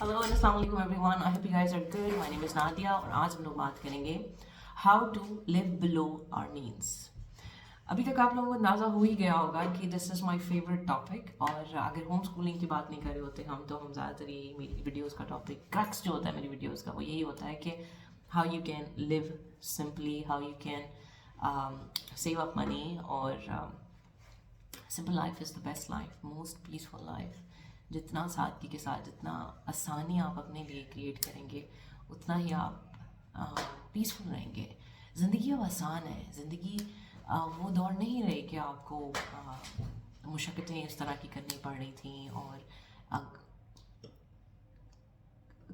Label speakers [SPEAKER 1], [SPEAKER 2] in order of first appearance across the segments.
[SPEAKER 1] Hello and Assalamualaikum everyone. I hope you guys are good. My name is Nadia और आज हम लोग बात करेंगे how to live below our means. अभी तक आप लोगों को अंदाज़ा हो ही गया होगा कि this is my favourite topic, और अगर होम स्कूलिंग की बात नहीं कर रहे होते हम तो हम ज़्यादातर यही मेरी वीडियोज़ का टॉपिक क्रक्स जो होता है मेरी वीडियोज़ का वो यही होता है कि how you can live simply, how you can save up money, और simple life is the best life, most peaceful life. जितना सादगी के साथ, जितना आसानी आप अपने लिए क्रिएट करेंगे उतना ही आप पीसफुल रहेंगे. ज़िंदगी अब आसान है. ज़िंदगी वो दौर नहीं रही कि आपको मुशक्क़तें इस तरह की करनी पड़ रही थी, और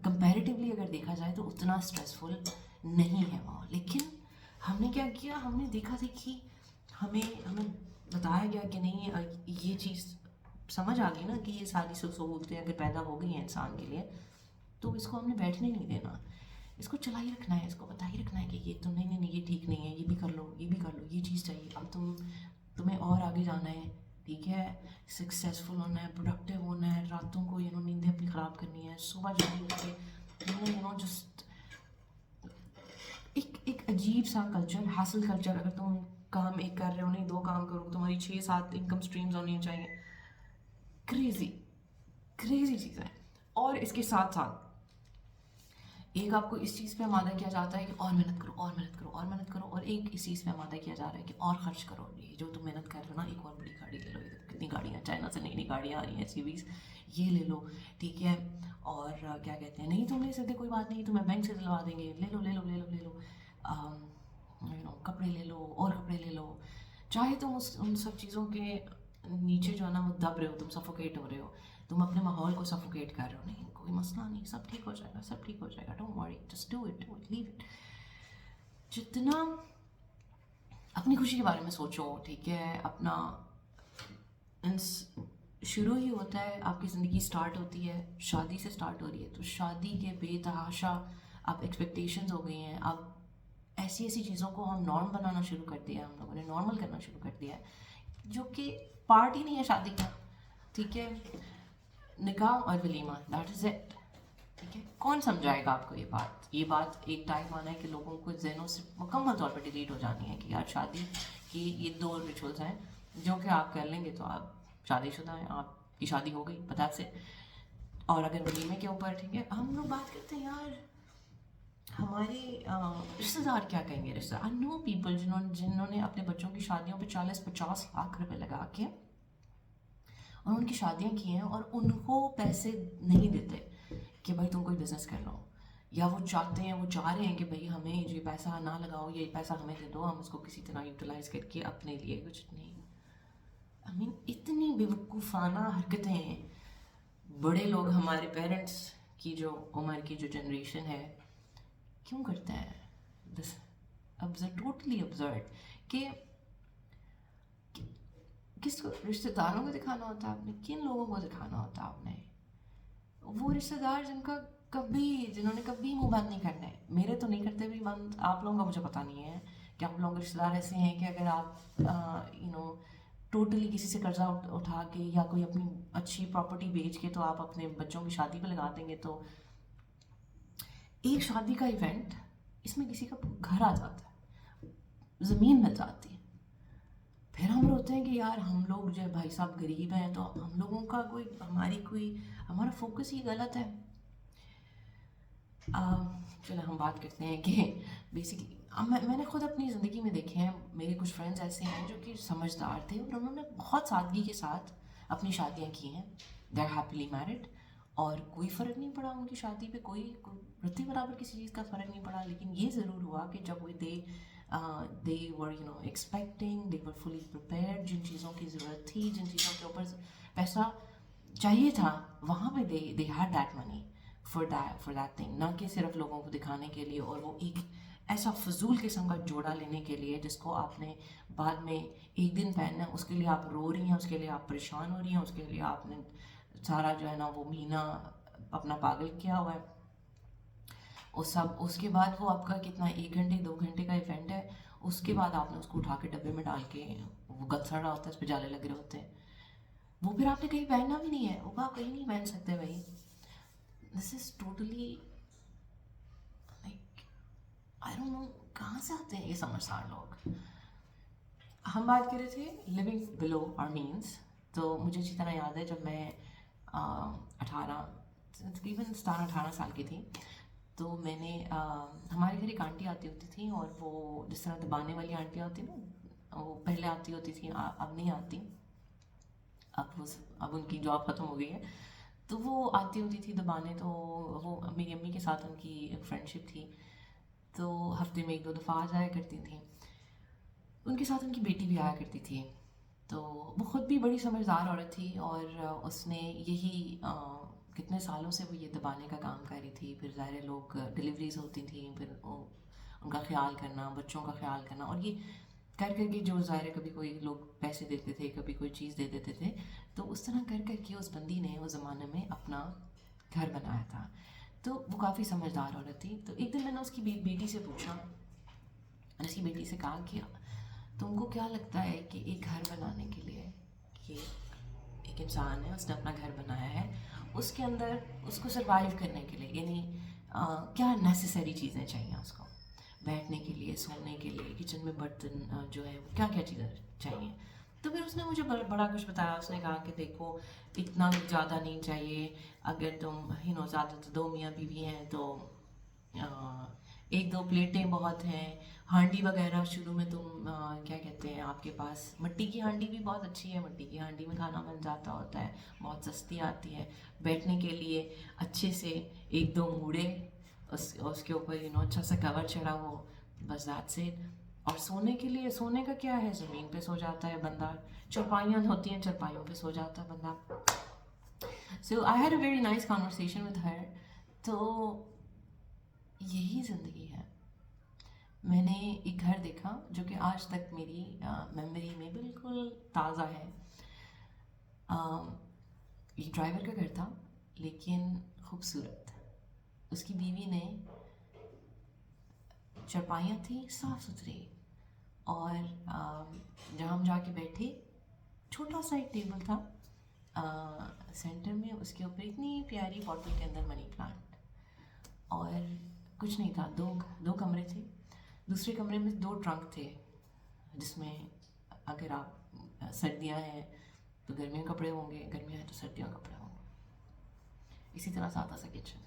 [SPEAKER 1] कंपैरेटिवली अगर देखा जाए तो उतना स्ट्रेसफुल नहीं है वो. लेकिन हमने क्या किया, हमने देखा देखी हमें बताया गया कि नहीं ये चीज़ समझ आ गई ना कि ये सारी सहूलतें अगर पैदा हो गई हैं इंसान के लिए तो इसको हमने बैठने नहीं देना, इसको चला ही रखना है, इसको बता ही रखना है कि ये तो नहीं नहीं नहीं ये ठीक नहीं है, ये भी कर लो, ये भी कर लो, ये चीज़ चाहिए, अब तुम्हें और आगे जाना है, ठीक है, सक्सेसफुल होना है, प्रोडक्टिव होना है, रातों को नींदें अपनी ख़राब करनी है, सुबह जल्दी उठ के जस्ट एक अजीब सा कल्चर, हासिल कल्चर. अगर तुम काम एक कर रहे हो, नहीं दो काम करो, तुम्हारी 6-7 इनकम स्ट्रीम्स होनी चाहिए. क्रेज़ी क्रेज़ी चीज़ है. और इसके साथ साथ एक आपको इस चीज़ पे आमादा किया जाता है कि और मेहनत करो, और मेहनत करो, और मेहनत करो, और एक इस चीज़ पे आमादा किया जा रहा है कि और ख़र्च करो. ये जो तुम मेहनत कर रहे हो ना, एक और बड़ी गाड़ी ले लो, ये देखो कितनी गाड़ियाँ, चाइना से नई नई गाड़ियाँ आ रही हैं, SUVs, ये ले लो, ठीक है. और क्या कहते हैं, नहीं तुम ले सकते, कोई बात नहीं, तुम्हें बैंक से दिलवा देंगे, ले लो ले लो ले लो ले लो. कपड़े ले लो, और कपड़े ले लो. चाहे तुम उन सब चीज़ों के नीचे जो है ना वो दब रहे हो, तुम सफोकेट हो रहे हो, तुम अपने माहौल को सफोकेट कर रहे हो, नहीं कोई मसला नहीं, सब ठीक हो जाएगा, सब ठीक हो जाएगा, don't worry, just do it, leave it. जितना अपनी खुशी के बारे में सोचो, ठीक है, अपना शुरू ही होता है, आपकी ज़िंदगी स्टार्ट होती है, शादी से स्टार्ट हो रही है. तो शादी के बेतहाशा अब एक्सपेक्टेशंस हो गई हैं. अब ऐसी ऐसी चीज़ों को हम नॉर्म बनाना शुरू कर दिया, हम लोगों ने नॉर्मल करना शुरू कर दिया है, जो कि पार्ट ही नहीं है शादी का, ठीक है. निकाह और वलीमा, दैट इज़ इट, ठीक है. कौन समझाएगा आपको ये बात एक टाइम आना है कि लोगों को जहनों से मुकम्मल तौर पर डिलीट हो जानी है कि यार शादी की ये 2 रिचुअल्स हैं जो कि आप कर लेंगे तो आप शादीशुदा हैं, आपकी शादी हो गई, पता से. और अगर वलीमे के ऊपर, ठीक है, हम लोग बात करते हैं यार हमारे रिश्तेदार क्या कहेंगे. रिश्तेदार, आई नो पीपल जिन्होंने अपने बच्चों की शादियों पे 40-50 लाख रुपए लगा के और उनकी शादियां की हैं, और उनको पैसे नहीं देते कि भाई तुम कोई बिज़नेस कर लो, या वो चाहते हैं, वो चाह रहे हैं कि भाई हमें ये पैसा ना लगाओ, ये पैसा हमें दे दो, हम उसको किसी तरह यूटिलाइज करके अपने लिए कुछ नहीं. आई मीन इतनी बेवकूफ़ाना हरकतें बड़े लोग, हमारे पेरेंट्स की जो उम्र की जो जनरेशन है क्यों करते हैं. दिस टोटली अब्सर्ड कि किसको रिश्तेदारों को दिखाना होता है आपने, किन लोगों को दिखाना होता है आपने. वो रिश्तेदार जिन्होंने कभी मुंह बंद नहीं करना है. मेरे तो नहीं करते भी बंद, आप लोगों का मुझे पता नहीं है कि आप लोगों के रिश्तेदार ऐसे हैं कि अगर आप टोटली किसी से कर्जा उठा के या कोई अपनी अच्छी प्रॉपर्टी बेच के तो आप अपने बच्चों की शादी पे लगा देंगे. तो एक शादी का इवेंट, इसमें किसी का घर आ जाता है, ज़मीन मिल जाती है, फिर हम रोते हैं कि यार हम लोग जो भाई साहब गरीब हैं, तो हम लोगों का हमारा फोकस ही गलत है. चलो हम बात करते हैं कि बेसिकली मैंने खुद अपनी ज़िंदगी में देखे हैं, मेरे कुछ फ्रेंड्स ऐसे हैं जो कि समझदार थे और उन्होंने बहुत सादगी के साथ अपनी शादियाँ की हैं. दे आर हैप्पीली मैरिड, और कोई फ़र्क नहीं पड़ा उनकी शादी पे, कोई रत्ती बराबर किसी चीज़ का फ़र्क नहीं पड़ा. लेकिन ये ज़रूर हुआ कि जब they were expecting, they were fully prepared, जिन चीज़ों की ज़रूरत थी, जिन चीज़ों के ऊपर पैसा चाहिए था, वहाँ पे they had that money for that thing, ना कि सिर्फ लोगों को दिखाने के लिए, और वो एक ऐसा फजूल किस्म का जोड़ा लेने के लिए जिसको आपने बाद में एक दिन पहनना है, उसके लिए आप रो रही हैं, उसके लिए आप परेशान हो रही हैं, उसके लिए आपने सारा जो है ना वो महीना अपना पागल किया हुआ है. उसके बाद वो आपका कितना 1 घंटे 2 घंटे का इवेंट है, उसके बाद आपने उसको उठा के डब्बे में डाल के, वो गत्सड़ा होता है, उस पर जाले लग रहे होते हैं, वो फिर आपने कहीं पहनना भी नहीं है, वो आप कहीं नहीं पहन सकते भाई. This is totally like I don't know کہاں سے آتے ہیں یہ سمجھدار لوگ. ہم بات کر رہے تھے لیونگ بلو آر مینس. تو مجھے اچھی طرح یاد ہے جب میں 17-18 سال کی تھی تو میں نے ہمارے گھر ایک آنٹی آتی ہوتی تھی اور وہ جس طرح دبانے والی آنٹیاں ہوتی نا وہ پہلے آتی ہوتی تھیں اب نہیں آتی, اب ان کی جاب ختم ہو گئی ہے. تو وہ آتی ہوتی تھی دبانے, تو وہ میری امی کے ساتھ ان کی ایک فرینڈ شپ تھی تو ہفتے میں 1-2 دفعہ آ جایا کرتی تھیں. ان کے ساتھ ان کی بیٹی بھی آیا کرتی تھی. تو وہ خود بھی بڑی سمجھدار عورت تھی اور اس نے یہی کتنے سالوں سے وہ یہ دبانے کا کام کر رہی تھی. پھر ظاہر لوگ ڈلیوریز ہوتی تھیں, پھر ان کا خیال کرنا, بچوں کا خیال کرنا, اور یہ کر کے جو ظاہر کبھی کوئی لوگ پیسے دیتے تھے, کبھی کوئی چیز دے دیتے تھے, تو اس طرح کر کے اس بندی نے اس زمانے میں اپنا گھر بنایا تھا. تو وہ کافی سمجھدار عورت تھی. تو ایک دن میں نے اس کی بیٹی سے پوچھا, میں نے اس کی بیٹی سے کہا کہ تم کو کیا لگتا ہے کہ ایک گھر بنانے کے لیے, کہ ایک انسان ہے اس نے اپنا گھر بنایا ہے, اس کے اندر اس کو سروائیو کرنے کے لیے یعنی کیا نیسیسری چیزیں چاہیے اس کو, بیٹھنے کے لیے, سونے کے لیے, کچن میں برتن جو ہے کیا کیا چیزیں چاہیے. تو پھر اس نے مجھے بڑا کچھ بتایا. اس نے کہا کہ دیکھو اتنا زیادہ نہیں چاہیے, اگر تم زیادہ تو 2 میاں بیوی ہیں تو 1-2 پلیٹیں بہت ہیں. ہانڈی وغیرہ شروع میں تم کیا کہتے ہیں, آپ کے پاس مٹی کی ہانڈی بھی بہت اچھی ہے, مٹی کی ہانڈی میں کھانا بن جاتا ہوتا ہے, بہت سستی آتی ہے. بیٹھنے کے لیے اچھے سے 1-2 موڑے, اس کے اوپر اچھا سا کور چڑھا ہو, بس دیٹس اٹ. اور سونے کے لیے, سونے کا کیا ہے, زمین پہ سو جاتا ہے بندہ, چرپائیاں ہوتی ہیں چرپائیوں پہ سو جاتا ہے بندہ. So I had a very nice conversation with her. تو یہی زندگی ہے. میں نے ایک گھر دیکھا جو کہ آج تک میری میموری میں بالکل تازہ ہے. یہ ڈرائیور کا گھر تھا لیکن خوبصورت. اس کی بیوی نے چرپائیاں تھیں صاف ستھری, اور جہاں ہم جا کے بیٹھے چھوٹا سا ایک ٹیبل تھا سینٹر میں, اس کے اوپر اتنی پیاری بوٹل کے اندر منی پلانٹ, اور کچھ نہیں تھا. 2 کمرے تھے. دوسرے کمرے میں 2 ٹرنک تھے جس میں اگر آپ سردیاں ہیں تو گرمیوں کپڑے ہوں گے, گرمیاں ہیں تو سردیوں کپڑے ہوں گے. اسی طرح سادہ سا کچن.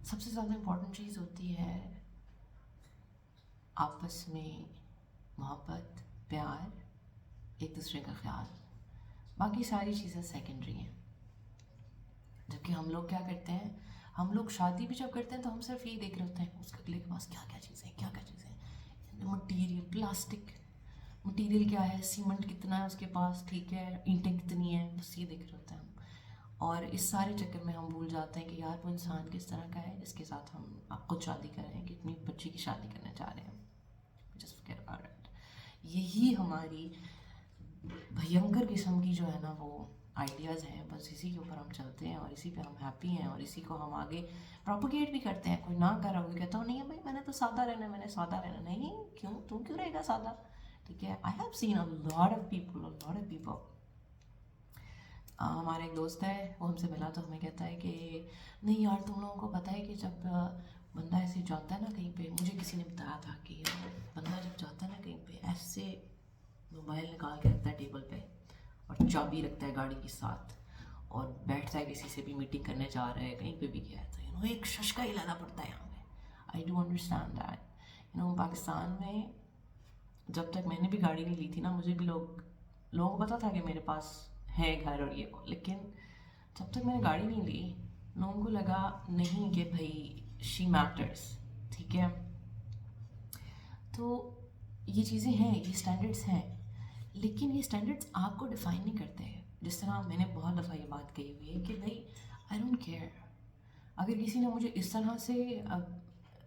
[SPEAKER 1] سب سے زیادہ امپورٹنٹ چیز ہوتی ہے آپس میں محبت, پیار, ایک دوسرے کا خیال. باقی ساری چیزیں سیکنڈری ہیں. جبکہ ہم لوگ کیا کرتے ہیں, ہم لوگ شادی بھی جب کرتے ہیں تو ہم صرف یہی دیکھ رہے ہوتے ہیں اس اگلے کے پاس کیا کیا چیزیں, کیا کیا چیزیں, مٹیریل, پلاسٹک مٹیریل کیا ہے, سیمنٹ کتنا ہے اس کے پاس, ٹھیک ہے, اینٹیں کتنی ہیں, بس یہ دیکھ رہے ہوتے ہیں ہم. اور اس سارے چکر میں ہم بھول جاتے ہیں کہ یار وہ انسان کس طرح کا ہے جس کے ساتھ ہم خود شادی کر رہے ہیں, کتنی بچی کی شادی کرنے جا رہے ہیں. Just forget about it. یہی ہماری بھینکر قسم کی جو ہے نا وہ آئیڈیاز ہیں, بس اسی کے اوپر ہم چلتے ہیں اور اسی پہ ہم ہیپی ہیں اور اسی کو ہم آگے پروپیگیٹ بھی کرتے ہیں. کوئی نہ کر رہا, کوئی کہتا ہوں نہیں ہے بھائی میں نے تو سادہ رہنا ہے, میں نے سادہ رہنا. نہیں, کیوں, تم کیوں رہے گا سادہ, ٹھیک ہے. I have seen a lot of people. ہمارا ایک دوست ہے, وہ ہم سے ملا تو ہمیں کہتا ہے کہ نہیں یار تم لوگوں کو پتہ ہے کہ جب بندہ ایسے جاتا ہے نا کہیں پہ, مجھے کسی نے بتایا تھا کہ بندہ جب جاتا ہے نا کہیں پہ ایسے موبائل نکال کے رکھتا ہے ٹیبل پہ اور چابی رکھتا ہے گاڑی کے ساتھ اور بیٹھتا ہے, کسی سے بھی میٹنگ کرنے جا رہا ہے, کہیں پہ بھی گیا ہے تو ایک ششکا ہی لانا پڑتا ہے یہاں پہ. I do understand that. Pakistan میں جب تک میں نے بھی گاڑی نہیں لی تھی نا, مجھے بھی لوگوں کو پتا تھا کہ میرے پاس ہے گھر اور یہ وہ, لیکن جب تک میں نے گاڑی نہیں لی لوگوں کو لگا نہیں کہ بھائی شی میٹرس, ٹھیک ہے. تو یہ چیزیں ہیں, یہ اسٹینڈرڈس ہیں, لیکن یہ اسٹینڈرڈس آپ کو ڈیفائن نہیں کرتے ہیں. جس طرح میں نے بہت دفعہ یہ بات کہی ہوئی ہے کہ بھائی آئی ڈونٹ کیئر, اگر کسی نے مجھے اس طرح سے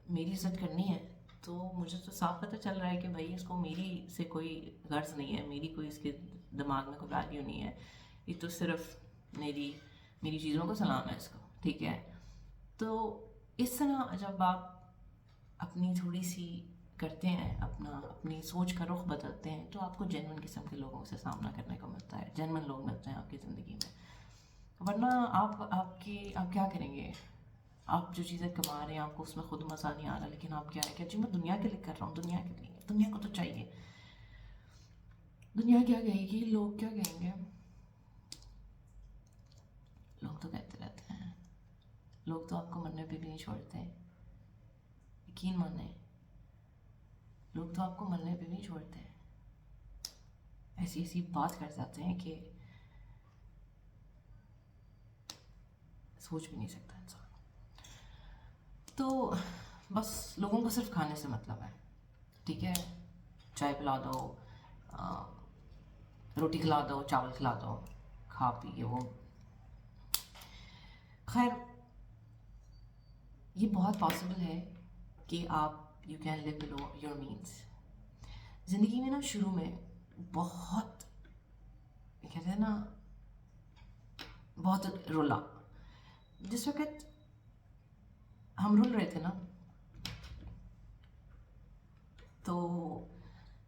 [SPEAKER 1] میری عزت کرنی ہے تو مجھے تو صاف پتہ چل رہا ہے کہ بھائی اس کو میری سے کوئی غرض نہیں ہے, میری کوئی اس کے دماغ میں کوئی ویلیو نہیں ہے, یہ تو صرف میری چیزوں کو سلام ہے اس کو, ٹھیک ہے. تو اس طرح جب آپ اپنی تھوڑی سی کرتے ہیں, اپنی سوچ کا رخ بدلتے ہیں, تو آپ کو جینون قسم کے لوگوں سے سامنا کرنے کو ملتا ہے, جینون لوگ ملتے ہیں آپ کی زندگی میں. ورنہ آپ کیا کریں گے؟ آپ جو چیزیں کما رہے ہیں آپ کو اس میں خود مزہ نہیں آ رہا، لیکن آپ کیا ہے کہ جی میں دنیا کے لیے کر رہا ہوں، دنیا کے لیے، دنیا کو تو چاہیے، دنیا کیا کہے گی، لوگ کیا کہیں گے، لوگ تو کہتے رہتے ہیں، لوگ تو آپ کو مرنے پہ بھی نہیں چھوڑتے، یقین مانیں، لوگ تو آپ کو مرنے پہ بھی نہیں چھوڑتے، ایسی بات کر جاتے ہیں کہ سوچ بھی نہیں سکتا انسان. تو بس لوگوں کو صرف کھانے سے مطلب ہے، ٹھیک ہے، چائے پلا دو، روٹی کھلا دو، چاول کھلا دو، کھا پی کے وہ. خیر یہ بہت پاسبل ہے کہ آپ you can live below your means. زندگی میں نا شروع میں بہت کہتے ہیں نا بہت رولا، جس وقت ہم رول رہے تھے نا تو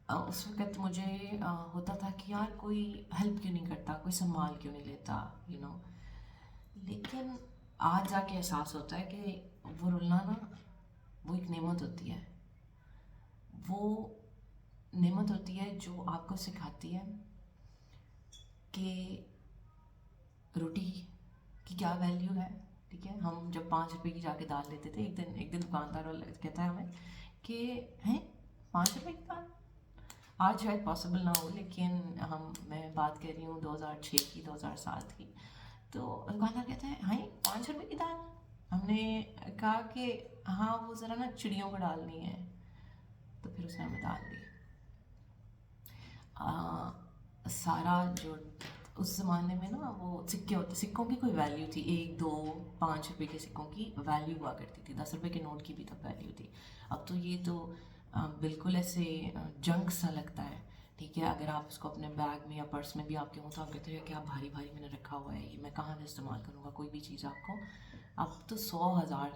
[SPEAKER 1] اس وقت مجھے ہوتا تھا کہ یار کوئی ہیلپ کیوں نہیں کرتا، کوئی سنبھال کیوں نہیں لیتا، لیکن آج جا کے احساس ہوتا ہے کہ وہ رولنا نا وہ ایک نعمت ہوتی ہے، وہ نعمت ہوتی ہے جو آپ کو سکھاتی ہے کہ روٹی کی کیا ویلیو ہے. ٹھیک ہے، ہم جب 5 روپے کی جا کے دال لیتے تھے، ایک دن دکاندار والا کہتا ہے ہمیں کہ ہیں 5 روپے کی دال. آج شاید پاسبل نہ ہو، لیکن میں بات کر رہی ہوں 2006 کی، 2007 کی. تو دکاندار کہتا ہے ہاں 5 روپے کی دال. ہم نے کہا کہ ہاں وہ ذرا نا چڑیوں کو ڈالنی ہے، تو پھر اس نے ہمیں ڈال دی. سارا جو اس زمانے میں نا وہ سکے ہوتے، سکوں کی کوئی ویلیو تھی، 1 2 5 روپے کے سکوں کی ویلیو ہوا کرتی تھی، 10 روپے کے نوٹ کی بھی تب ویلیو تھی. اب تو یہ تو بالکل ایسے جنک سا لگتا ہے. ٹھیک ہے، اگر آپ اس کو اپنے بیگ میں یا پرس میں بھی آپ کے ہوں تو آپ کہتے ہیں کہ آپ بھاری بھاری میں نے رکھا ہوا ہے، یہ میں کہاں سے استعمال کروں گا کوئی بھی چیز آپ کو. اب تو 100 1000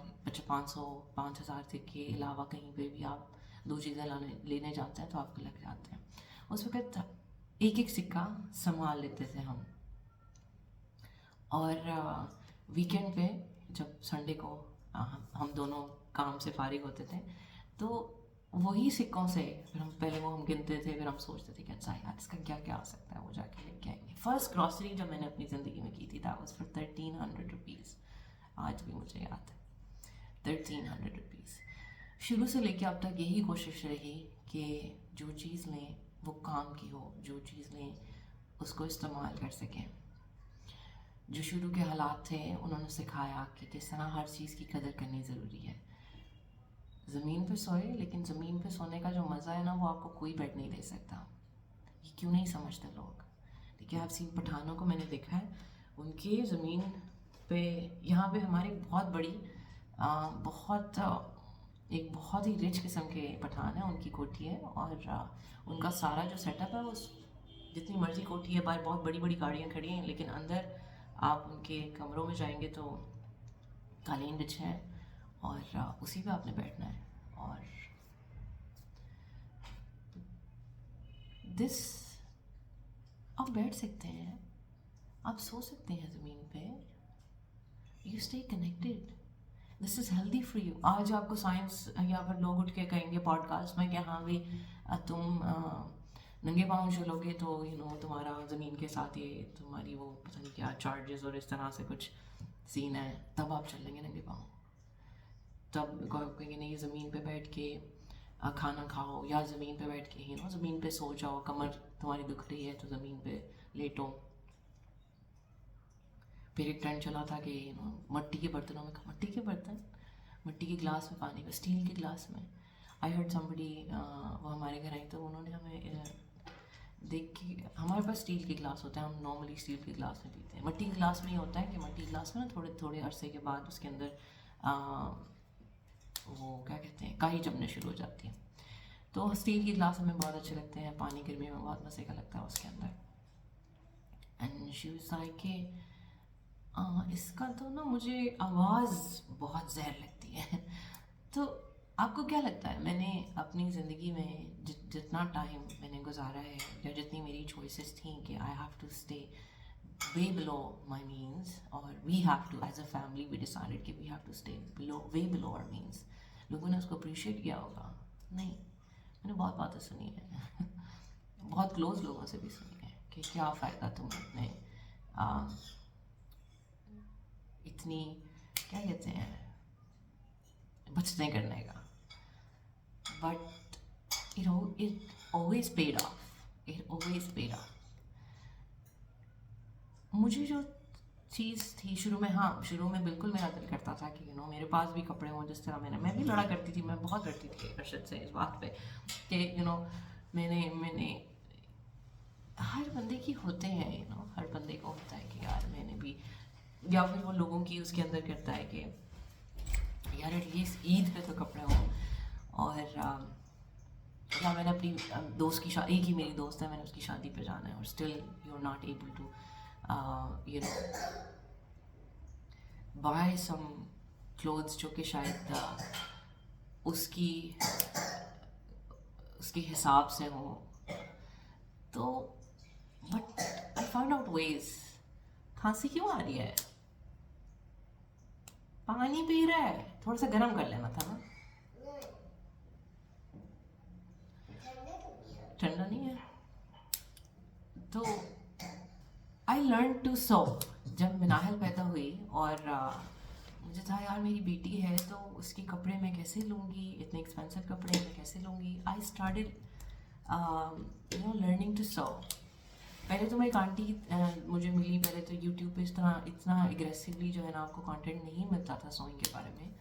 [SPEAKER 1] 500 5000 کے علاوہ کہیں پہ بھی آپ 2 چیزیں لینے جاتے ہیں تو آپ کو لگ جاتے ہیں. اس وقت ایک سکہ سنبھال لیتے تھے ہم. اور ویکینڈ پہ جب سنڈے کو ہم دونوں کام سے فارغ ہوتے تھے تو وہی سکوں سے پھر ہم گنتے تھے، پھر ہم سوچتے تھے کہ اچھا یار اس کا کیا آ سکتا ہے، وہ جا کے لے کے آئیں گے. فرسٹ گراسری جب میں نے اپنی زندگی میں کی تھی دیٹ واز فار 1300 روپیز. آج بھی مجھے یاد ہے 1300 روپیز. شروع سے لے کے اب تک یہی کوشش رہی کہ جو چیز لیں وہ کام کی ہو، جو چیز لیں اس کو استعمال کر سکیں. جو شروع کے حالات تھے انہوں نے سکھایا کہ کس طرح ہر چیز کی قدر کرنی ضروری ہے. زمین پہ سوئے، لیکن زمین پہ سونے کا جو مزہ ہے نا وہ آپ کو کوئی بیڈ نہیں دے سکتا. یہ کیوں نہیں سمجھتے لوگ؟ دیکھیے آپ سین پٹھانوں کو میں نے دیکھا ہے، ان کی زمین پہ یہاں پہ ہماری بہت بڑی ایک بہت ہی رچ قسم کے پٹھان ہیں، ان کی کوٹھی ہے، اور ان کا سارا جو سیٹ اپ ہے وہ جتنی مرضی کوٹھی ہے، باہر بہت بڑی بڑی گاڑیاں کھڑی ہیں، لیکن اندر آپ ان کے کمروں میں جائیں گے تو قالین بچھے ہیں اور اسی پہ آپ نے بیٹھنا ہے. اور آپ بیٹھ سکتے ہیں، آپ سو سکتے ہیں زمین پہ. You stay connected, this is healthy for you. آج آپ کو سائنس یا پھر لوگ اٹھ کے کہیں گے پوڈ کاسٹ میں کہ ہاں بھی تم ننگے پاؤں چلو گے تو تمہارا زمین کے ساتھ یہ تمہاری وہ پتہ نہیں کیا چارجز اور اس طرح سے کچھ سین ہے، تب آپ چل لیں گے ننگے پاؤں. تب کہیں گے نہیں زمین پہ بیٹھ کے کھانا کھاؤ، یا زمین پہ بیٹھ کے زمین پہ سو جاؤ، کمر تمہاری دکھ رہی ہے تو زمین پہ لیٹو. پھر ایک ٹرینڈ چلا تھا کہ مٹی کے برتنوں میں، مٹی کے برتن، مٹی کے گلاس میں پانی کا، اسٹیل کے گلاس میں. آئی ہرڈ سمبڈی وہ ہمارے گھر آئی تو انہوں نے ہمیں دیکھ کے، ہمارے پاس اسٹیل کے گلاس ہوتے ہیں، ہم نارملی اسٹیل کے گلاس میں پیتے ہیں. مٹی کے گلاس میں یہ ہوتا ہے کہ مٹی کے گلاس میں نا تھوڑے عرصے کے بعد اس کے اندر وہ کیا کہتے ہیں کائی جمنے شروع ہو جاتی ہے. تو اسٹیل کے گلاس ہمیں بہت اچھے لگتے ہیں، پانی گرمی میں بہت مزے کا لگتا ہے اس کے اندر. اینڈ شی واز لائک کہ اس کا تو نا مجھے آواز بہت زہر لگتی ہے. تو آپ کو کیا لگتا ہے میں نے اپنی زندگی میں جتنا ٹائم میں نے گزارا ہے یا جتنی میری چوائسیز تھیں کہ I have to stay way below my means, or we have to, as a family we decided कि we have to stay below, way below our means. लोगों ने उसको appreciate किया होगा? नहीं. मैंने बहुत बातें सुनी है बहुत क्लोज लोगों से भी सुनी है कि क्या फ़ायदा तुम अपने इतनी क्या कहते हैं बचतें करने का. But it always paid off. It always paid off. मुझे जो चीज़ थी शुरू में बिल्कुल मेरा दिल करता था कि मेरे पास भी कपड़े हों जिस तरह मैं भी लड़ा करती थी. मैं बहुत लड़ती थी अरशद से इस बात पे कि मैंने हर बंदे की होते हैं हर बंदे को होता है कि यार मैंने भी, या फिर वो लोगों की उसके अंदर करता है कि यार एटलीस्ट ईद पे तो कपड़े हों. और या मैंने अपनी दोस्त की शादी, एक ही मेरी दोस्त है, मैंने उसकी शादी पे जाना है और still you are not able to buy some clothes जो कि शायद उसके हिसाब से हो. तो but I found out ways. खांसी क्यों आ रही है? पानी पी रहा है, थोड़ा सा गर्म कर लेना था ना. ठंडा नहीं है. तो आई लर्न टू सो. जब मिनाहल पैदा हुई और मुझे था यार मेरी बेटी है तो उसके कपड़े मैं कैसे लूँगी, इतने एक्सपेंसिव कपड़े मैं कैसे लूँगी. आई स्टार्टेड लर्निंग टू सो. पहले तो मैं एक आंटी मुझे मिली. पहले तो यूट्यूब पे इतना एग्रेसिवली जो है ना आपको कंटेंट नहीं मिलता था सोइंग के बारे में.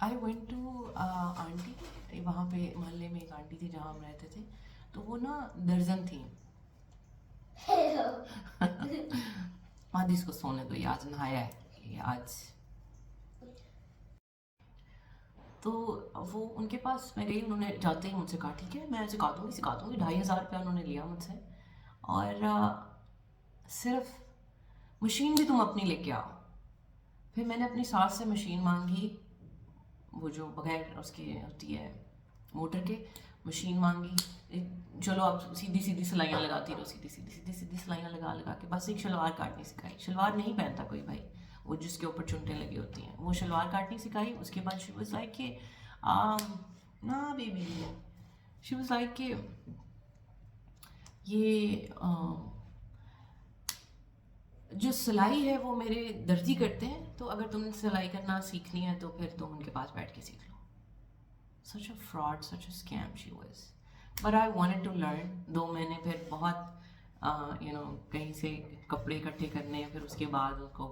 [SPEAKER 1] आई वेंट टू आंटी, वहाँ पे मोहल्ले में एक आंटी थी जहाँ हम रहते थे. तो वो ना दर्जन थी. मादिस को सोने दो, ये आज नहाया है ये आज. तो वो उनके पास मैं गई, उन्होंने जाते ही मुझसे कहा ठीक है मैं सिखा दूँगी 2,500 रुपया उन्होंने लिया मुझसे. और सिर्फ मशीन भी तुम अपनी लेके आओ. फिर मैंने अपनी सास से मशीन मांगी, वो जो बगैर उसके होती है मोटर के, मशीन मांगी. चलो आप सीधी सीधी सिलाइयाँ लगाती रहो, सीधी सीधी सिलाइयाँ लगा के बस एक शलवार काटनी सिखाई. शलवार नहीं पहनता कोई भाई, वो जिसके ऊपर चुनटें लगी होती हैं, वो शलवार काटनी सिखाई. उसके बाद शी वाज लाइक कि ना बेबी, शी वाज लाइक कि ये जो सिलाई है वो मेरे दर्जी करते हैं, तो अगर तुमने सिलाई करना सीखनी है तो फिर तुम उनके पास बैठ के सीख लो. Such a fraud, such a scam she was. But I wanted to learn. दो मैंने फिर बहुत कहीं से कपड़े इकट्ठे करने, फिर उसके बाद उसको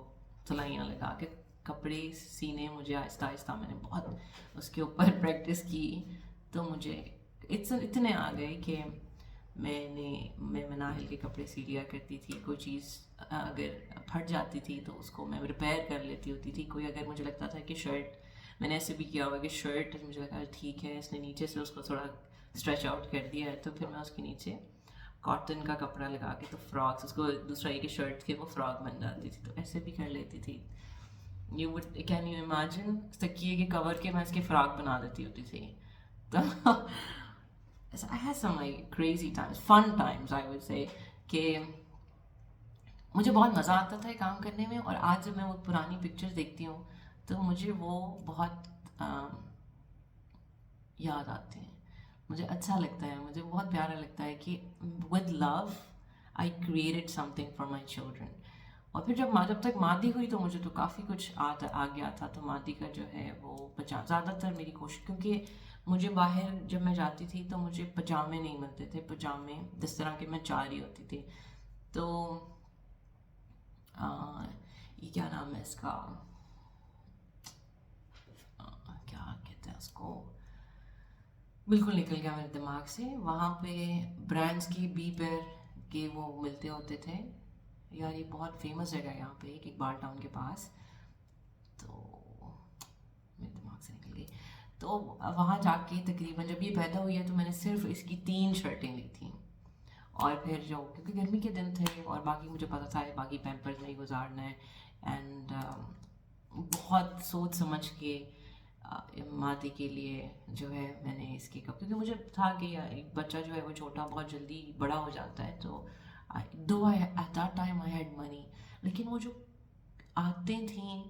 [SPEAKER 1] सिलाइयाँ लगा के कपड़े सीने. मुझे आहिस्ता आहिस्ता मैंने बहुत उसके ऊपर प्रैक्टिस की. तो मुझे इतने आ गए कि मैं मनाहिल के कपड़े सी लिया करती थी. कोई चीज़ अगर फट जाती थी तो उसको मैं रिपेयर कर लेती होती थी. कोई अगर मुझे लगता था कि शर्ट, मैंने ऐसे भी किया हुआ कि शर्ट मुझे लगा ठीक है इसने नीचे से उसको थोड़ा स्ट्रेच आउट कर दिया है, तो फिर मैं उसके नीचे कॉटन का कपड़ा लगा के तो फ्रॉक्स, उसको दूसरा एक शर्ट के वो फ्रॉक बन जाती थी. तो ऐसे भी कर लेती थी. कैन यू इमेजिन, तकिए के कवर के मैं इसके फ्रॉक बना देती होती थी. तो I had some like crazy times, fun times I would say, कि मुझे बहुत मज़ा आता था ये काम करने में. और आज जब मैं वो पुरानी पिक्चर्स देखती हूँ तो मुझे वो बहुत याद आते हैं. मुझे अच्छा लगता है, मुझे बहुत प्यारा लगता है कि with love I created something for my children. और फिर जब तक मादी हुई तो मुझे तो काफ़ी कुछ आ गया था. तो मादी का जो है वो ज़्यादातर मेरी कोशिश, क्योंकि मुझे बाहर जब मैं जाती थी तो मुझे पजामे नहीं मिलते थे. पजामे जिस तरह के मैं चाह रही होती थी. तो ये क्या नाम है इसका, क्या कहते हैं उसको, बिल्कुल निकल गया मेरे दिमाग से. वहाँ पे ब्रांड्स की बीपर के वो मिलते होते थे. यार ये बहुत फेमस जगह है यहाँ पे, एक इकबाल टाउन के पास. तो मेरे दिमाग से निकल गई. तो वहाँ जाके तकरीबन जब ये पैदा हुई है तो मैंने सिर्फ इसकी 3 शर्टें ली थी. और फिर जो, क्योंकि गर्मी के दिन थे और बाकी मुझे पता था बाकी पैम्पर्स में ही गुजारना है. एंड बहुत सोच समझ के मादी के लिए जो है मैंने इसके कप, क्योंकि मुझे था कि एक बच्चा जो है वो छोटा बहुत जल्दी बड़ा हो जाता है. तो दो I at that time I had money, लेकिन वो जो आदतें थीं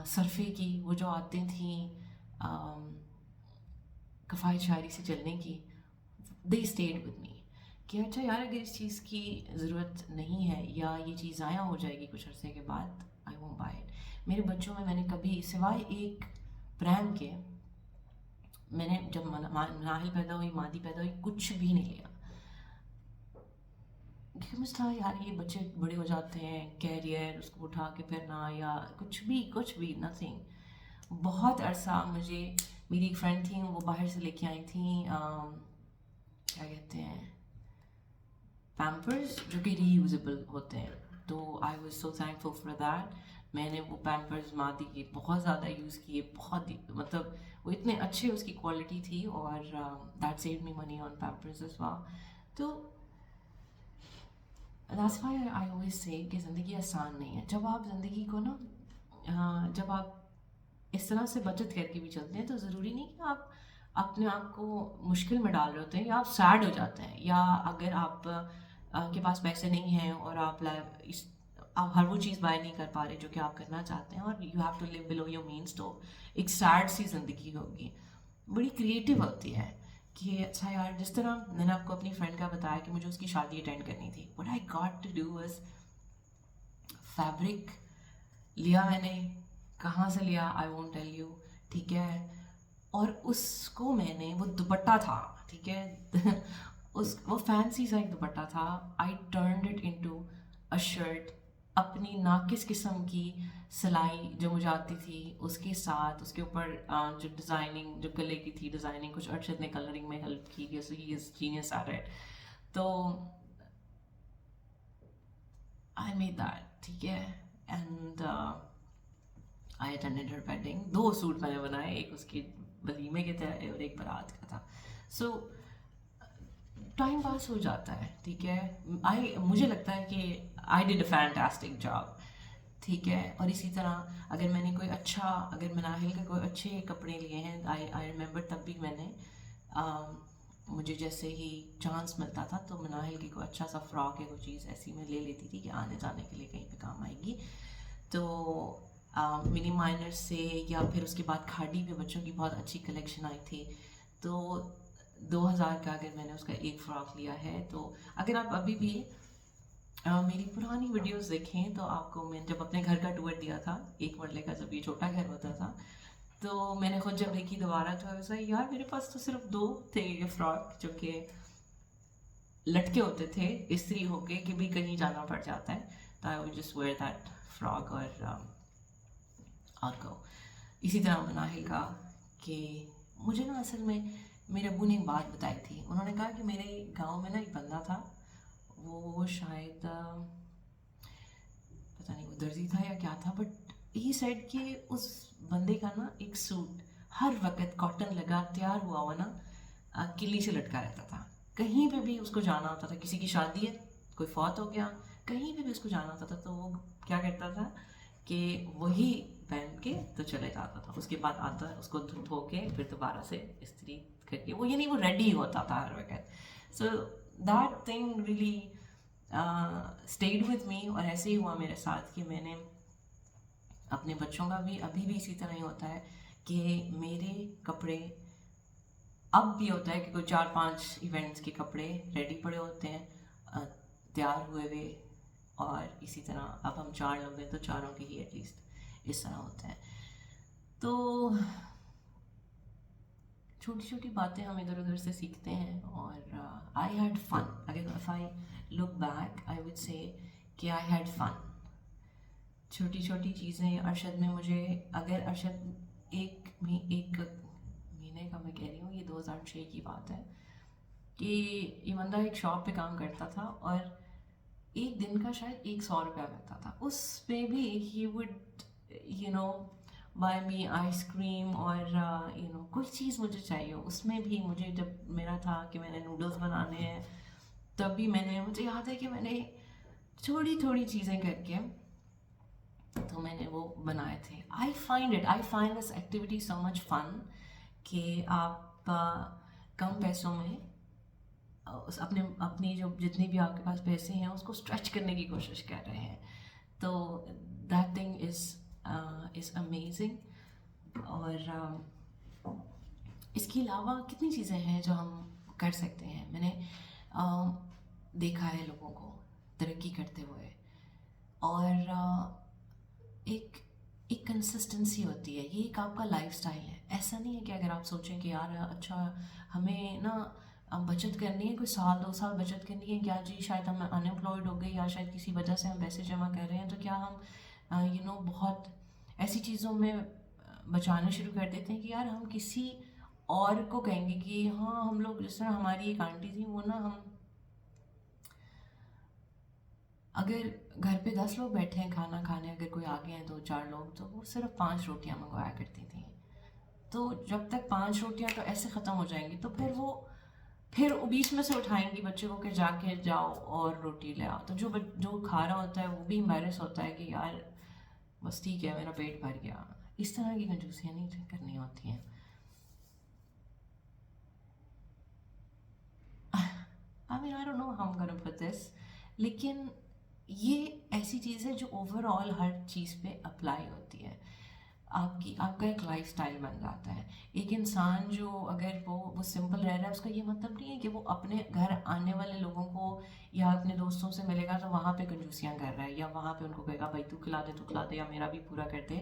[SPEAKER 1] सरफे की, वो जो आदतें थीं कफ़ायत शायरी से चलने की, दे स्टेड विद मी कि अच्छा यार अगर इस चीज़ की ज़रूरत नहीं है या ये चीज़ ज़ाया हो जाएगी कुछ अरसे के बाद, आई वोंट बाय इट। मेरे बच्चों में मैंने कभी सिवाय एक प्रैम के, मैंने जब नाहिल पैदा हुई, मादी पैदा हुई, कुछ भी नहीं लिया, क्योंकि मुझे था यार ये बच्चे बड़े हो जाते हैं, कैरियर उसको उठा के फिरना या कुछ भी नथिंग। बहुत अरसा मुझे, मेरी एक फ्रेंड थी वो बाहर से लेके आई थी क्या कहते हैं पैम्पर्स, जो कि रीयूजेबल होते हैं, तो I was so thankful for that. मैंने वो पैम्पर्स मादी के बहुत ज़्यादा यूज़ किए, बहुत ही मतलब वो इतने अच्छे उसकी क्वालिटी थी, और that save me money on Pampers as well. तो that's why I always say कि ज़िंदगी आसान नहीं है। जब आप ज़िंदगी को ना जब आप इस तरह से बचत करके भी चलते हैं, तो ज़रूरी नहीं कि आप अपने आप को मुश्किल में डाल रहे होते हैं या आप सैड हो जाते हैं, या अगर आप के पास पैसे नहीं हैं और आप हर वो चीज़ बाय नहीं कर पा रहे जो कि आप करना चाहते हैं, और you have to live below your means, तो एक सैड सी ज़िंदगी होगी। बड़ी क्रिएटिव होती है कि अच्छा यार, जिस तरह मैंने आपको अपनी फ्रेंड का बताया कि मुझे उसकी शादी अटेंड करनी थी, what I got to do was fabric लिया मैंने, कहाँ से लिया आई वोंट टेल यू, ठीक है, और उसको मैंने, वो दुपट्टा था, ठीक है वो फैंसी सा एक दुपट्टा था, I turned it into a shirt, अपनी नाकिस किस्म की सिलाई जो मुझे आती थी उसके साथ, उसके ऊपर जो डिज़ाइनिंग, जो गले की थी डिज़ाइनिंग, कुछ अर्शद ने कलरिंग में हेल्प की, so he is genius at it. तो आई मेड दैट, ठीक है, and I attended her wedding. 2 suit मैंने बनाए, एक उसकी वलीमे के थे और एक बारात का था। सो टाइम पास हो जाता है, ठीक है। मुझे लगता है कि I did a fantastic job, ठीक है। और इसी तरह अगर मैंने कोई अच्छा, अगर मनाहिल के कोई अच्छे कपड़े लिए हैं, आई रिमेंबर तब भी मैंने मुझे जैसे ही चांस मिलता था तो मनाहिल की कोई अच्छा सा फ्रॉक या कोई चीज़ ऐसी मैं ले लेती थी कि आने जाने के लिए कहीं पे काम आएगी। तो मिनी माइनर से, या फिर उसके बाद खाड़ी में बच्चों की बहुत अच्छी कलेक्शन आई थी, तो 2000 का अगर मैंने उसका एक फ्रॉक लिया है। तो अगर आप अभी भी मेरी पुरानी वीडियोस देखें तो आपको, मैं जब अपने घर का टूर दिया था, एक मरले का, जब ये छोटा घर होता था, तो मैंने खुद जब देखी दोबारा तो ऐसा यार मेरे पास तो सिर्फ 2 थे ये फ्रॉक, जो कि लटके होते थे इस्त्री होके कि भी कहीं जाना पड़ जाता है, तो I would just wear that frock और गो। इसी तरह मनाहिल का कि मुझे ना असल में मेरे अबू ने एक बात बताई थी, उन्होंने कहा कि मेरे गांव में ना एक बंदा था, वो शायद पता नहीं वो दर्जी था या क्या था, बट ही सेड कि उस बंदे का ना एक सूट हर वक्त कॉटन लगा तैयार हुआ हुआ ना किली से लटका रहता था। कहीं पे भी उसको जाना होता था, किसी की शादी है, कोई फौत हो गया, कहीं पे भी उसको जाना होता था, तो वो क्या करता था कि वही पहन के तो चले जाता था। उसके बाद आता है उसको धो के फिर दोबारा से इस्त्री करके, वो यानी वो रेडी होता था हर वक्त। So that thing really stayed with me. और ऐसे ही हुआ मेरे साथ कि मैंने अपने बच्चों का भी अभी भी इसी तरह ही होता है कि मेरे कपड़े अब भी होता है कि कोई 4-5 इवेंट्स के कपड़े रेडी पड़े होते हैं तैयार हुए हुए, और इसी तरह अब हम 4 लोग हैं तो चारों के ही एटलीस्ट इस तरह होता है। तो छोटी छोटी बातें हम इधर उधर से सीखते हैं, और आई हैड फन। अगर if I look back I would say कि आई हैड फन। छोटी छोटी चीज़ें अरशद में मुझे, अगर अरशद एक महीने का मैं कह रही हूँ, ये 2006 की बात है कि ये बंदा एक शॉप पे काम करता था और एक दिन का शायद 100 रुपया मिलता था। उस पे भी he would buy me ice cream, और कोई चीज़ मुझे चाहिए, उसमें भी मुझे, जब मेरा था कि मैंने नूडल्स बनाने हैं, तब भी मुझे याद है कि मैंने थोड़ी थोड़ी चीज़ें करके तो मैंने वो बनाए थे। I find this activity so much fun कि आप कम पैसों में اپنی جو جتنی بھی آپ کے پاس پیسے ہیں اس کو اسٹریچ کرنے کی کوشش کر رہے ہیں. تو دیٹ تھنگ از امیزنگ. اور اس کے علاوہ کتنی چیزیں ہیں جو ہم کر سکتے ہیں. میں نے دیکھا ہے لوگوں کو ترقی کرتے ہوئے, اور ایک کنسسٹنسی ہوتی ہے. یہ ایک آپ کا لائف اسٹائل ہے. ایسا نہیں ہے کہ اگر آپ سوچیں کہ یار اچھا ہمیں نا بچت کرنی ہے, کوئی 2 سال بچت کرنی ہے, کیا جی شاید ہم انمپلائڈ ہو گئے یا شاید کسی وجہ سے ہم پیسے جمع کر رہے ہیں, تو کیا ہم بہت ایسی چیزوں میں بچانا شروع کر دیتے ہیں کہ یار ہم کسی اور کو کہیں گے کہ ہاں ہم لوگ, جس طرح ہماری ایک آنٹی تھی, وہ نا ہم اگر گھر پہ 10 لوگ بیٹھے ہیں کھانا کھانے, اگر کوئی آ گئے ہیں 2-4 لوگ, تو وہ صرف 5 روٹیاں منگوایا کرتی تھیں. تو جب تک 5 روٹیاں تو ایسے ختم ہو جائیں گی, تو پھر بیچ میں سے اٹھائیں گی بچے کو کہ جا کے جاؤ اور روٹی لے آؤ. تو جو کھا رہا ہوتا ہے وہ بھی امبیرس ہوتا ہے کہ یار بس ٹھیک ہے میرا پیٹ بھر گیا. اس طرح کی کنجوسیاں نہیں کرنی ہوتی ہیں. I mean, I don't know how I'm gonna put this, لیکن یہ ایسی چیز ہے جو اوور آل ہر چیز پہ اپلائی ہوتی ہے. آپ کا ایک لائف سٹائل بن جاتا ہے. ایک انسان جو اگر وہ سمپل رہ رہا ہے, اس کا یہ مطلب نہیں ہے کہ وہ اپنے گھر آنے والے لوگوں کو یا اپنے دوستوں سے ملے گا تو وہاں پہ کنجوسیاں کر رہا ہے, یا وہاں پہ ان کو کہے گا بھائی تو کھلا دے یا میرا بھی پورا کر دے.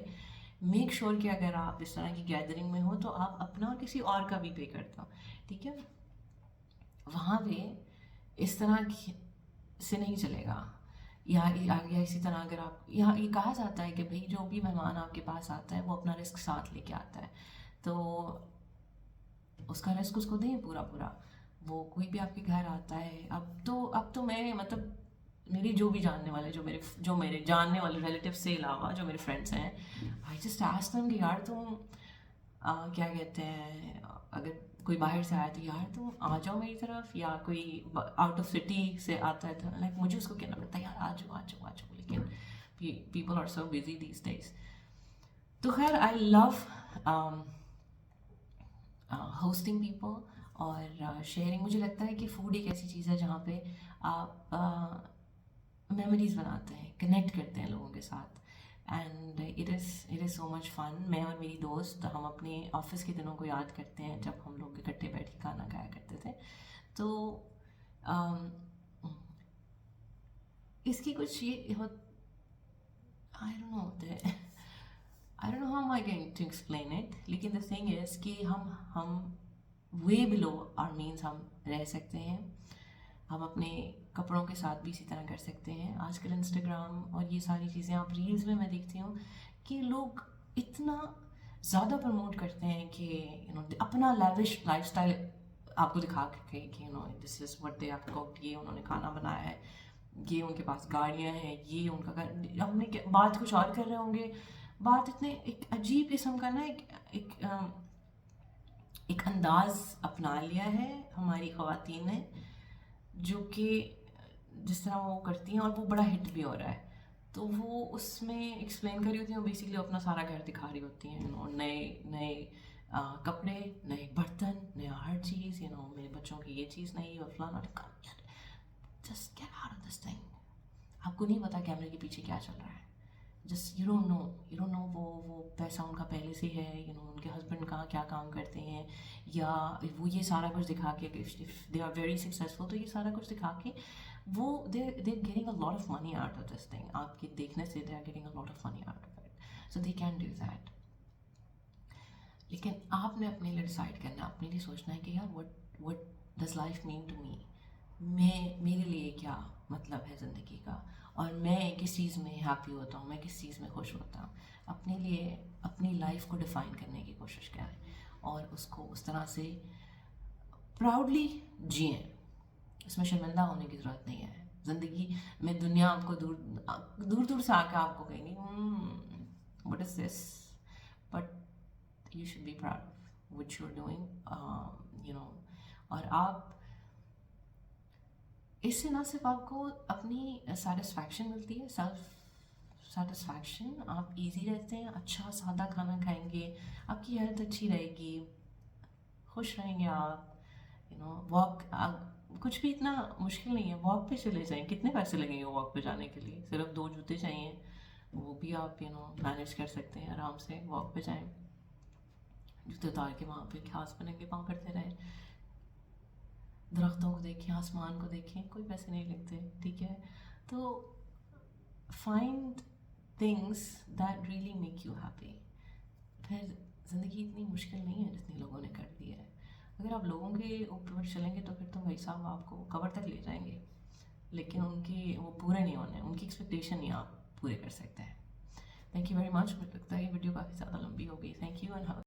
[SPEAKER 1] میک شیور کہ اگر آپ اس طرح کی گیدرنگ میں ہو تو آپ اپنا اور کسی اور کا بھی پے کرتا ہو, ٹھیک ہے. وہاں پہ اس طرح سے نہیں چلے گا. یا اسی طرح اگر آپ یہاں یہ کہا جاتا ہے کہ بھائی جو بھی مہمان آپ کے پاس آتا ہے وہ اپنا رسک ساتھ لے کے آتا ہے, تو اس کا رسک اس کو دیں پورا. وہ کوئی بھی آپ کے گھر آتا ہے, اب تو میں مطلب میری جو بھی جاننے والے جو میرے جاننے والے ریلیٹیو سے علاوہ جو میرے فرینڈس ہیں, آئی جسٹ آسک دیم کہ یار تم کیا کہتے ہیں, اگر کوئی باہر سے آیا تو یار تم آ جاؤ میری طرف, یا کوئی آؤٹ آف سٹی سے آتا ہے تو لائک مجھے اس کو کہنا پڑتا ہے یار آ جاؤ, لیکن people are so busy these days. تو خیر آئی لو ہوسٹنگ پیپل اور شیئرنگ. مجھے لگتا ہے کہ فوڈ ایک ایسی چیز ہے جہاں پہ آپ میموریز بناتے ہیں, کنیکٹ کرتے ہیں لوگوں کے ساتھ, اینڈ اٹ از سو مچ فن. میں اور میری دوست ہم اپنے آفس کے دنوں کو یاد کرتے ہیں جب ہم لوگ اکٹھے بیٹھ کے کھانا کھایا کرتے تھے. تو اس کی کچھ یہ I don't know how am I going to explain it, لیکن the thing is کہ ہم way below our means ہم رہ سکتے ہیں. ہم اپنے کپڑوں کے ساتھ بھی اسی طرح کر سکتے ہیں. آج کل انسٹاگرام اور یہ ساری چیزیں آپ ریلز میں دیکھتی ہوں کہ لوگ اتنا زیادہ پروموٹ کرتے ہیں کہ اپنا لیوش لائف اسٹائل آپ کو دکھا کے کہ this is what they have cooked, یہ انہوں نے کھانا بنایا ہے, یہ ان کے پاس گاڑیاں ہیں, یہ ان کا گھر. ہم نے بات کچھ اور کر رہے ہوں گے, بات اتنے ایک عجیب قسم کا نا ایک انداز اپنا لیا ہے ہماری خواتین نے, جو کہ جس طرح وہ کرتی ہیں, اور وہ بڑا ہٹ بھی ہو رہا ہے. تو وہ اس میں ایکسپلین کر رہی ہوتی ہیں, وہ بیسکلی اپنا سارا گھر دکھا رہی ہوتی ہیں, نئے کپڑے, نئے برتن, نیا ہر چیز, میرے بچوں کی یہ چیز نہیں, اور فلانا. Just get out of this thing. آپ کو نہیں پتا کیمرے کے پیچھے کیا چل رہا ہے. جسٹ یو ڈونٹ نو وہ پیسہ ان کا پہلے سے ہے, ان کے ہسبینڈ کہاں کیا کام کرتے ہیں, یا وہ یہ سارا کچھ دکھا کے دے آر ویری سکسیزفل, تو یہ سارا کچھ دکھا کے وہ they getting a lot of money out of this thing. آپ کے دیکھنے سے they are getting a lot of money out of it, so they can do that. لیکن آپ نے اپنے لیے ڈیسائڈ کرنا ہے, اپنے لیے سوچنا ہے کہ یار what does life mean to me, میرے لیے کیا مطلب ہے زندگی کا, اور میں کس چیز میں ہیپی ہوتا ہوں, میں کس چیز میں خوش ہوتا ہوں. اپنے لیے اپنی لائف کو ڈیفائن کرنے کی کوشش کریں, اور اس کو اس طرح سے پراؤڈلی جئیں. اس میں شرمندہ ہونے کی ضرورت نہیں ہے. زندگی میں دنیا آپ کو دور سے آ کے آپ کو کہیں گی what is this, but you should be proud of what you are doing. اور آپ اس سے نہ صرف آپ کو اپنی سیٹسفیکشن ملتی ہے, سیلف سیٹسفیکشن, آپ ایزی رہتے ہیں, اچھا سادہ کھانا کھائیں گے, آپ کی ہیلتھ اچھی رہے گی, خوش رہیں گے آپ, कुछ भी इतना मुश्किल नहीं है, वॉक पे चले जाएं, कितने पैसे लगेंगे वॉक पे जाने के लिए, सिर्फ 2 जूते चाहिए, वो भी आप मैनेज कर सकते हैं आराम से, वॉक पे जाएं, जूते उतार के वहाँ पे घास पर नंगे पाँव करते रहें, दरख्तों को देखें, आसमान को देखें, कोई पैसे नहीं लगते, ठीक है। तो find things that really make you happy, फिर ज़िंदगी इतनी मुश्किल नहीं है जितनी लोगों ने कर दी है। अगर आप लोगों के ऊपर चलेंगे तो फिर तो भाई साहब आपको कबर तक ले जाएंगे, लेकिन उनके वो पूरे नहीं होने, उनकी एक्सपेक्टेशन नहीं आप पूरे कर सकते हैं। Thank you very much. मुझे लगता है ये वीडियो काफ़ी ज़्यादा लंबी हो गई। Thank you and have